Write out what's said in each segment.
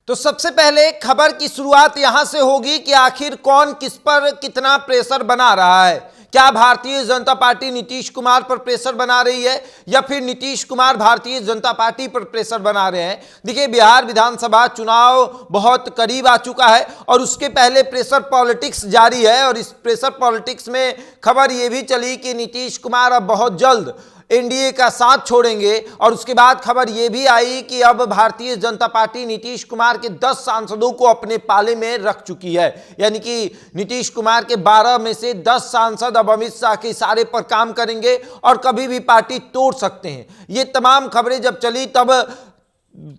तो सबसे पहले खबर की शुरुआत यहां से होगी कि आखिर कौन किस पर कितना प्रेशर बना रहा है। क्या भारतीय जनता पार्टी नीतीश कुमार पर प्रेशर बना रही है या फिर नीतीश कुमार भारतीय जनता पार्टी पर प्रेशर बना रहे हैं। देखिए, बिहार विधानसभा चुनाव बहुत करीब आ चुका है और उसके पहले प्रेशर पॉलिटिक्स जारी है और इस प्रेशर पॉलिटिक्स में खबर यह भी चली कि नीतीश कुमार अब बहुत जल्द एनडीए का साथ छोड़ेंगे और उसके बाद खबर यह भी आई कि अब भारतीय जनता पार्टी नीतीश कुमार के 10 सांसदों को अपने पाले में रख चुकी है। यानी कि नीतीश कुमार के 12 में से 10 सांसद अब अमित शाह के इशारे पर काम करेंगे और कभी भी पार्टी तोड़ सकते हैं। ये तमाम खबरें जब चली तब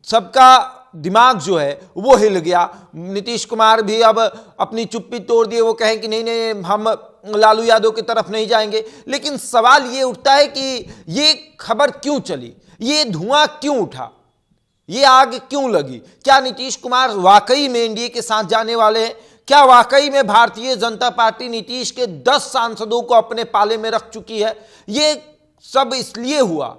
सबका दिमाग जो है वो हिल गया। नीतीश कुमार भी अब अपनी चुप्पी तोड़ दिए, वो कहें कि नहीं हम लालू यादव की तरफ नहीं जाएंगे। लेकिन सवाल ये उठता है कि ये खबर क्यों चली, ये धुआं क्यों उठा, ये आग क्यों लगी। क्या नीतीश कुमार वाकई में एनडीए के साथ जाने वाले हैं? क्या वाकई में भारतीय जनता पार्टी नीतीश के 10 सांसदों को अपने पाले में रख चुकी है? ये सब इसलिए हुआ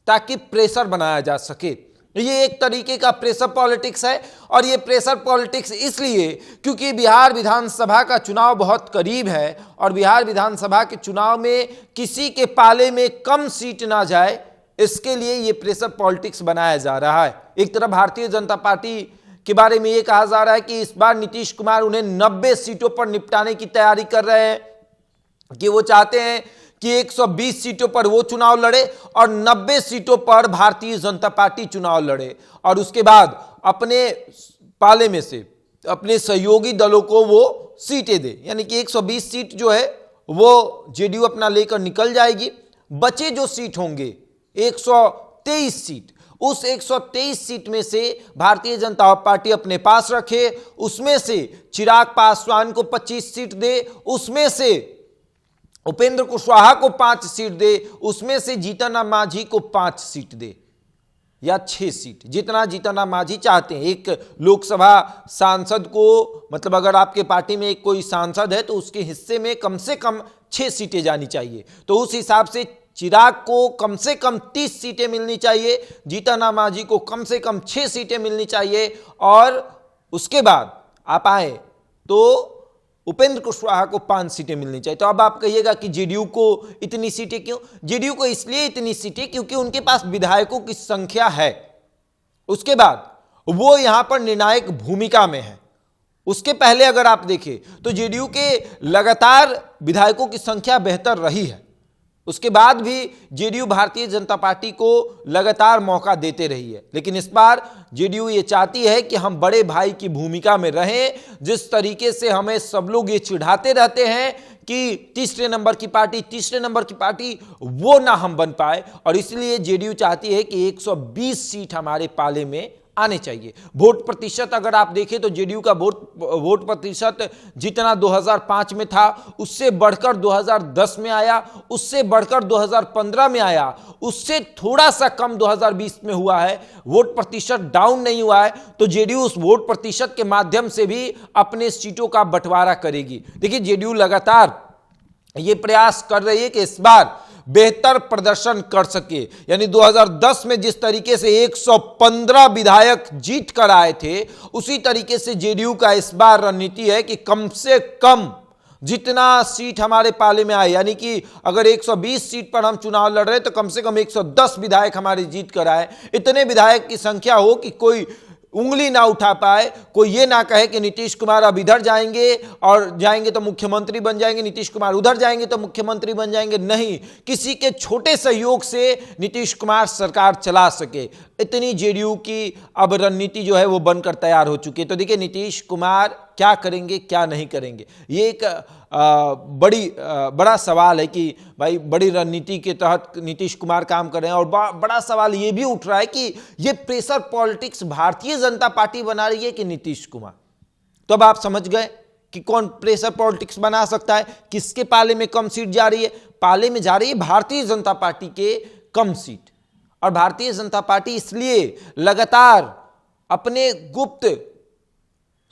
ताकि प्रेशर बनाया जा सके। ये एक तरीके का प्रेशर पॉलिटिक्स है और ये प्रेशर पॉलिटिक्स इसलिए क्योंकि बिहार विधानसभा का चुनाव बहुत करीब है और बिहार विधानसभा के चुनाव में किसी के पाले में कम सीट ना जाए, इसके लिए ये प्रेशर पॉलिटिक्स बनाया जा रहा है। एक तरफ भारतीय जनता पार्टी के बारे में ये कहा जा रहा है कि इस बार नीतीश कुमार उन्हें 90 सीटों पर निपटाने की तैयारी कर रहे हैं, कि वो चाहते हैं कि 120 सीटों पर वो चुनाव लड़े और 90 सीटों पर भारतीय जनता पार्टी चुनाव लड़े और उसके बाद अपने पाले में से अपने सहयोगी दलों को वो सीटें दे। यानी कि 120 सीट जो है वो जेडीयू अपना लेकर निकल जाएगी। बचे जो सीट होंगे 123 सीट, उस 123 सीट में से भारतीय जनता पार्टी अपने पास रखे, उसमें से चिराग पासवान को 25 सीट दे, उसमें से उपेंद्र कुशवाहा को 5 सीट दे, उसमें से जीतन राम मांझी को 5 सीट दे या 6 सीट, जितना जीतन राम मांझी चाहते हैं। एक लोकसभा सांसद को, मतलब अगर आपके पार्टी में एक कोई सांसद है तो उसके हिस्से में कम से कम 6 सीटें जानी चाहिए। तो उस हिसाब से चिराग को कम से कम 30 सीटें मिलनी चाहिए, जीतन राम मांझी को कम से कम 6 सीटें मिलनी चाहिए और उसके बाद आप आए तो उपेंद्र कुशवाहा को 5 सीटें मिलनी चाहिए। तो अब आप कहिएगा कि जेडीयू को इतनी सीटें क्यों? जेडीयू को इसलिए इतनी सीटें क्योंकि उनके पास विधायकों की संख्या है, उसके बाद वो यहां पर निर्णायक भूमिका में है। उसके पहले अगर आप देखें तो जेडीयू के लगातार विधायकों की संख्या बेहतर रही है, उसके बाद भी जेडीयू भारतीय जनता पार्टी को लगातार मौका देते रही है। लेकिन इस बार जेडीयू ये चाहती है कि हम बड़े भाई की भूमिका में रहें। जिस तरीके से हमें सब लोग ये चिढ़ाते रहते हैं कि तीसरे नंबर की पार्टी, वो ना हम बन पाए और इसलिए जेडीयू चाहती है कि 120 सीट हमारे पाले में आने चाहिए। वोट प्रतिशत अगर आप देखें तो जेडीयू का वोट प्रतिशत जितना 2005 में था उससे बढ़कर 2010 में आया, उससे बढ़कर 2015 में आया, उससे थोड़ा सा कम 2020 में हुआ है। वोट प्रतिशत डाउन नहीं हुआ है। तो जेडीयू उस वोट प्रतिशत के माध्यम से भी अपने सीटों का बंटवारा करेगी। देखिए, जेडीयू लगातार ये प्रयास कर रही है कि इस बार बेहतर प्रदर्शन कर सके। यानी 2010 में जिस तरीके से 115 विधायक जीत कर आए थे, उसी तरीके से जेडीयू का इस बार रणनीति है कि कम से कम जितना सीट हमारे पाले में आए, यानी कि अगर 120 सीट पर हम चुनाव लड़ रहे हैं तो कम से कम 110 विधायक हमारे जीत कर आए। इतने विधायक की संख्या हो कि कोई उंगली ना उठा पाए, कोई ये ना कहे कि नीतीश कुमार अब इधर जाएंगे और जाएंगे तो मुख्यमंत्री बन जाएंगे, नीतीश कुमार उधर जाएंगे तो मुख्यमंत्री बन जाएंगे। नहीं, किसी के छोटे सहयोग से नीतीश कुमार सरकार चला सके, इतनी जेडीयू की अब रणनीति जो है वो बनकर तैयार हो चुकी है। तो देखिए, नीतीश कुमार क्या करेंगे क्या नहीं करेंगे, ये एक बड़ा सवाल है कि भाई बड़ी रणनीति के तहत नीतीश कुमार काम कर रहे हैं। और बड़ा सवाल ये भी उठ रहा है कि ये pressure politics Bharatiya Janata party बना रही है कि नीतीश कुमार। तो अब आप समझ गए कि कौन प्रेशर पॉलिटिक्स बना सकता है, किसके पाले में कम सीट जा रही है। पाले में जा रही है भारतीय जनता पार्टी के कम सीट, और भारतीय जनता पार्टी इसलिए लगातार अपने गुप्त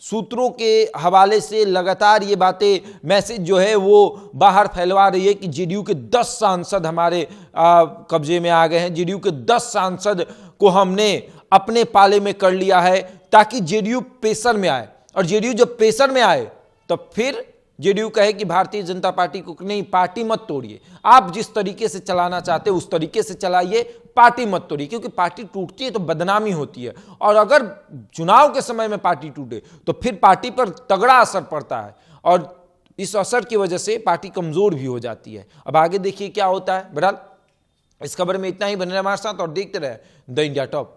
सूत्रों के हवाले से लगातार ये बातें, मैसेज जो है वो बाहर फैलवा रही है कि जेडीयू के 10 सांसद हमारे कब्जे में आ गए हैं, जेडीयू के 10 सांसद को हमने अपने पाले में कर लिया है। ताकि जेडीयू प्रेशर में आए, और जेडीयू जब प्रेशर में आए तो फिर जेडीयू कहे कि भारतीय जनता पार्टी को नहीं, पार्टी मत तोड़िए, आप जिस तरीके से चलाना चाहते हो उस तरीके से चलाइए, पार्टी मत तोड़िए, क्योंकि पार्टी टूटती है तो बदनामी होती है, और अगर चुनाव के समय में पार्टी टूटे तो फिर पार्टी पर तगड़ा असर पड़ता है, और इस असर की वजह से पार्टी कमजोर भी हो जाती है। अब आगे देखिए क्या होता है। बहरहाल इस खबर में इतना ही। बने रहे हमारे साथ और देखते रहे द इंडिया टॉप।